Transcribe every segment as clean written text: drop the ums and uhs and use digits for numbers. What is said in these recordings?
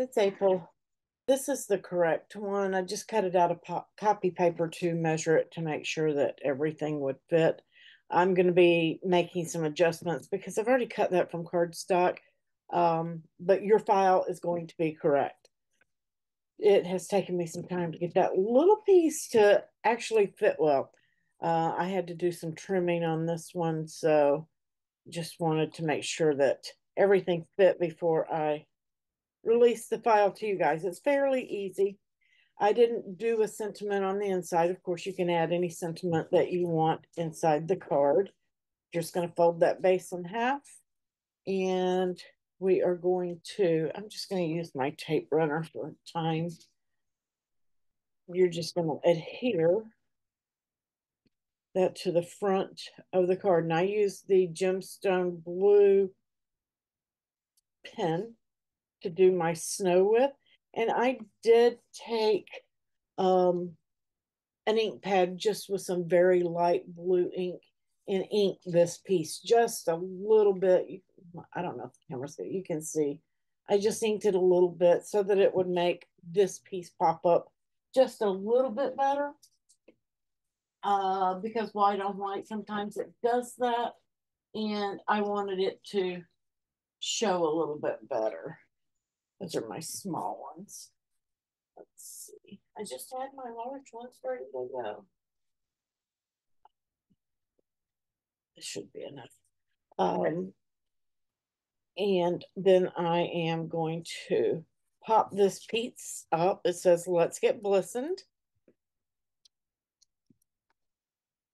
it's April. This is the correct one. I just cut it out of copy paper to measure it to make sure that everything would fit. I'm going to be making some adjustments because I've already cut that from cardstock, but your file is going to be correct. It has taken me some time to get that little piece to actually fit well. I had to do some trimming on this one, so just wanted to make sure that everything fit before I release the file to you guys. It's fairly easy. I didn't do a sentiment on the inside. Of course, you can add any sentiment that you want inside the card. Just going to fold that base in half, and we are going to, I'm just going to use my tape runner for time. You're just going to adhere that to the front of the card. And I use the gemstone blue pen to do my snow with. And I did take an ink pad just with some very light blue ink and ink this piece just a little bit. I don't know if the camera's good. You can see. I just inked it a little bit so that it would make this piece pop up just a little bit better. Because white on white, sometimes it does that. And I wanted it to show a little bit better. Those are my small ones. Let's see. I just had my large ones ready to go. This should be enough. And then I am going to pop this piece up. It says, let's get Blitzened.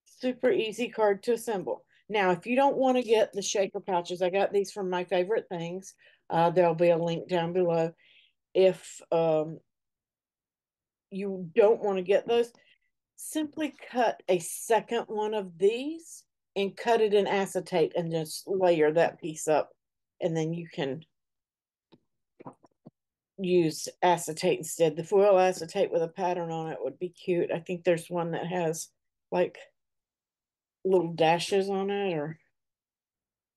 Super easy card to assemble. Now, if you don't want to get the shaker pouches, I got these from My Favorite Things. There'll be a link down below. If you don't want to get those, simply cut a second one of these and cut it in acetate and just layer that piece up. And then you can use acetate instead. The foil acetate with a pattern on it would be cute. I think there's one that has like little dashes on it or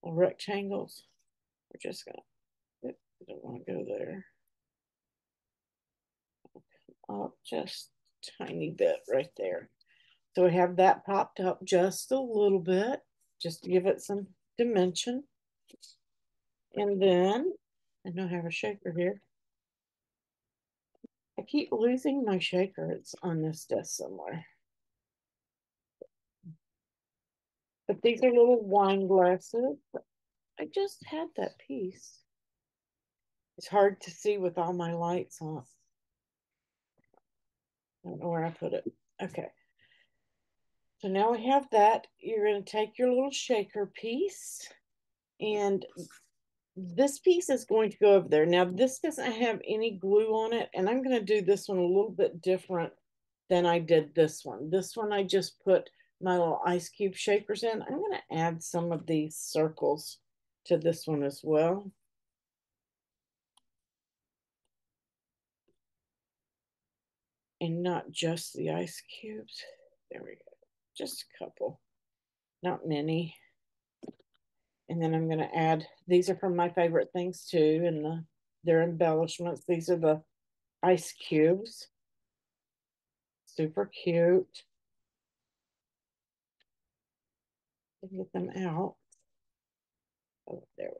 rectangles. We're just gonna, I don't want to go there. Up just a tiny bit right there. So we have that popped up just a little bit, just to give it some dimension. And then, I don't have a shaker here. I keep losing my shaker. It's on this desk somewhere. But these are little wine glasses. I just had that piece. It's hard to see with all my lights on. I don't know where I put it. Okay. So now we have that. You're going to take your little shaker piece, and this piece is going to go over there. Now, this doesn't have any glue on it, and I'm going to do this one a little bit different than I did this one. This one, I just put my little ice cube shakers in. I'm going to add some of these circles to this one as well. And not just the ice cubes. There we go. Just a couple, not many. And then I'm going to add, these are from My Favorite Things too, and they're embellishments. These are the ice cubes. Super cute. Get them out. Oh, there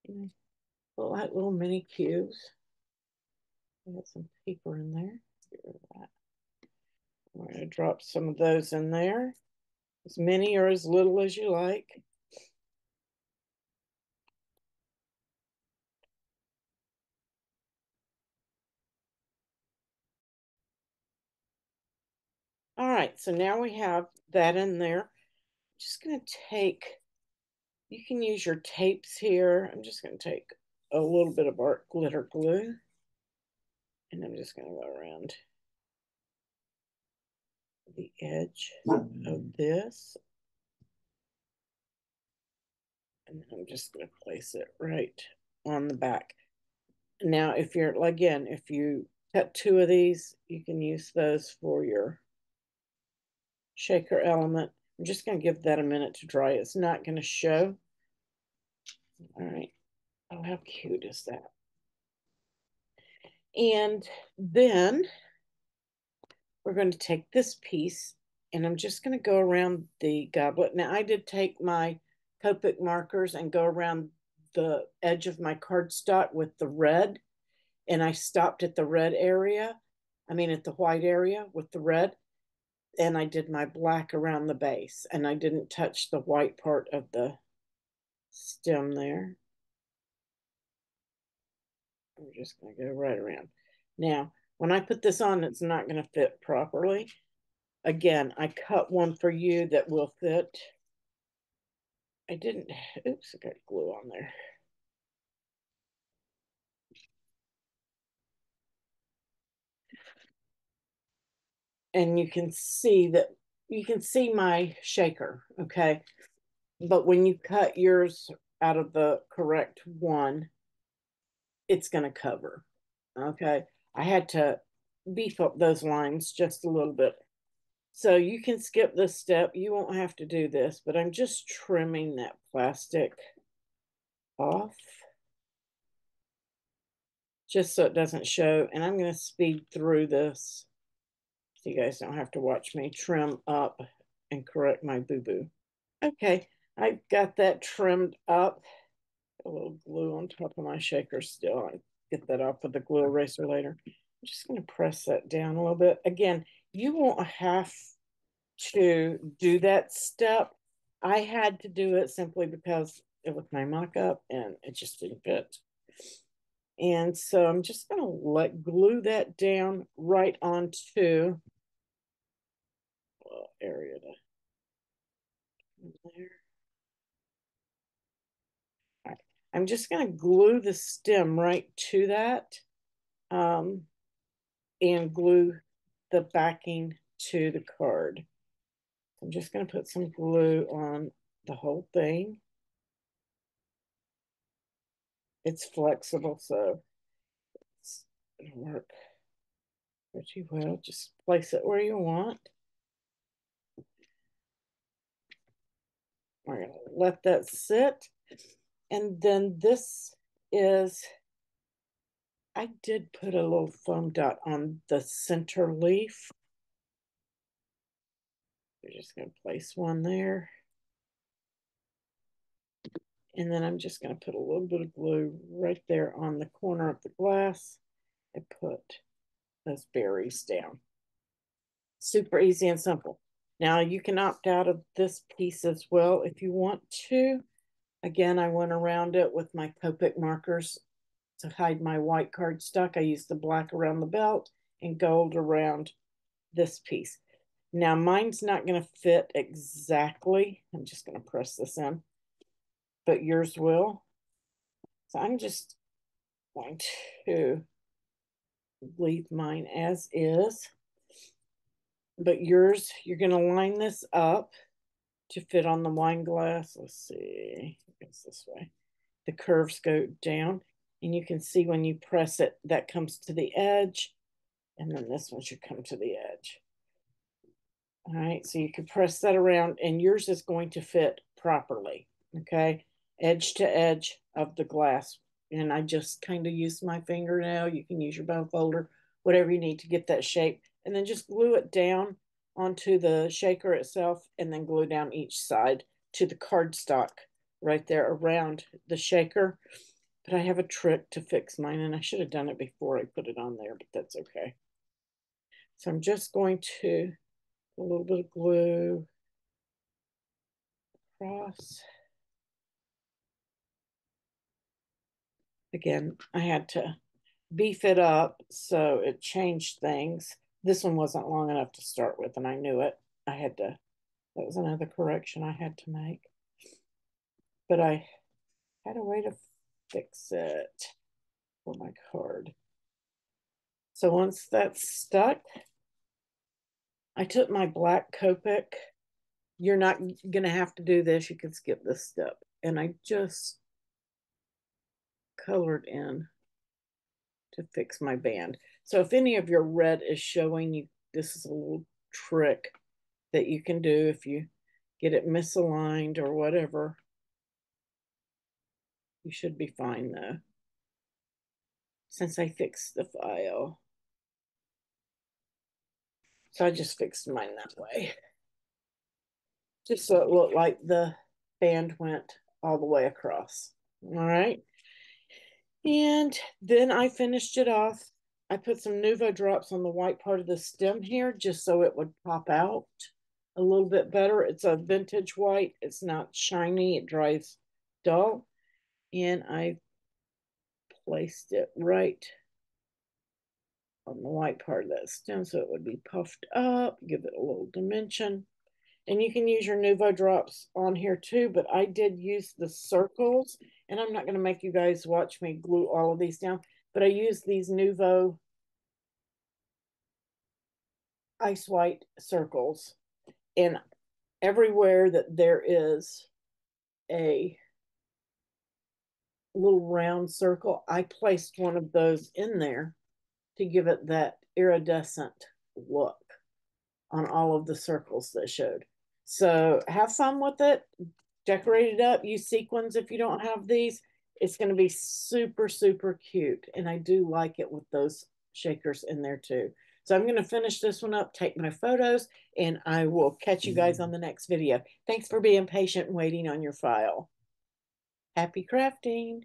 we go. Like little mini cubes. I got some paper in there. Get rid of that. I'm going to drop some of those in there. As many or as little as you like. All right, so now we have that in there. I'm just going to take, you can use your tapes here. I'm just going to take a little bit of art glitter glue. And I'm just going to go around the edge of this. And I'm just going to place it right on the back. Now, if you're, again, if you cut two of these, you can use those for your shaker element. I'm just going to give that a minute to dry. It's not going to show. All right. Oh, how cute is that? And then we're going to take this piece and I'm just going to go around the goblet. Now, I did take my Copic markers and go around the edge of my cardstock with the red, and I stopped at the red area. I mean, at the white area with the red, and I did my black around the base, and I didn't touch the white part of the stem there. I'm just going to go right around. Now, when I put this on, it's not going to fit properly. Again, I cut one for you that will fit. I didn't, oops, I got glue on there. And you can see that, you can see my shaker, okay? But when you cut yours out of the correct one, it's going to cover, okay? I had to beef up those lines just a little bit. So you can skip this step. You won't have to do this, but I'm just trimming that plastic off just so it doesn't show. And I'm going to speed through this so you guys don't have to watch me trim up and correct my boo-boo. Okay, I've got that trimmed up. A little glue on top of my shaker still. I get that off with the glue eraser later. I'm just going to press that down a little bit. Again, you won't have to do that step. I had to do it simply because it was my mock-up and it just didn't fit. And so I'm just going to glue that down right onto area there. All right. I'm just going to glue the stem right to that, and glue the backing to the card. I'm just going to put some glue on the whole thing. It's flexible, so it'll work pretty well. Just place it where you want. We're going to let that sit. And then this is, I did put a little foam dot on the center leaf. We're just going to place one there. And then I'm just going to put a little bit of glue right there on the corner of the glass and put those berries down. Super easy and simple. Now you can opt out of this piece as well if you want to. Again, I went around it with my Copic markers to hide my white cardstock. I used the black around the belt and gold around this piece. Now mine's not going to fit exactly. I'm just going to press this in, but yours will. So I'm just going to leave mine as is. But yours, you're going to line this up to fit on the wine glass. Let's see, it's this way. The curves go down, and you can see when you press it, that comes to the edge, and then this one should come to the edge. All right, so you can press that around, and yours is going to fit properly, okay? Edge to edge of the glass. And I just kind of use my fingernail. You can use your bone folder, whatever you need to get that shape. And then just glue it down onto the shaker itself, and then glue down each side to the cardstock right there around the shaker. But I have a trick to fix mine, and I should have done it before I put it on there, but that's okay. So I'm just going to put a little bit of glue across. Again, I had to beef it up, so it changed things. This one wasn't long enough to start with, and I knew it. I had to, that was another correction I had to make. But I had a way to fix it for my card. So once that's stuck, I took my black Copic. You're not going to have to do this. You can skip this step. And I just colored in to fix my band. So if any of your red is showing you, this is a little trick that you can do if you get it misaligned or whatever. You should be fine though. since I fixed the file. So I just fixed mine that way. Just so it looked like the band went all the way across. All right. And then I finished it off. I put some Nuvo drops on the white part of the stem here just so it would pop out a little bit better. It's a vintage white. It's not shiny. It dries dull. And I placed it right on the white part of that stem so it would be puffed up, give it a little dimension. And you can use your Nuvo drops on here too, but I did use the circles, and I'm not going to make you guys watch me glue all of these down, but I used these Nuvo ice white circles, and everywhere that there is a little round circle, I placed one of those in there to give it that iridescent look on all of the circles that showed. So have fun with it. Decorate it up. Use sequins if you don't have these. It's going to be super, super cute. And I do like it with those shakers in there too. So I'm going to finish this one up, take my photos, and I will catch you guys on the next video. Thanks for being patient and waiting on your file. Happy crafting.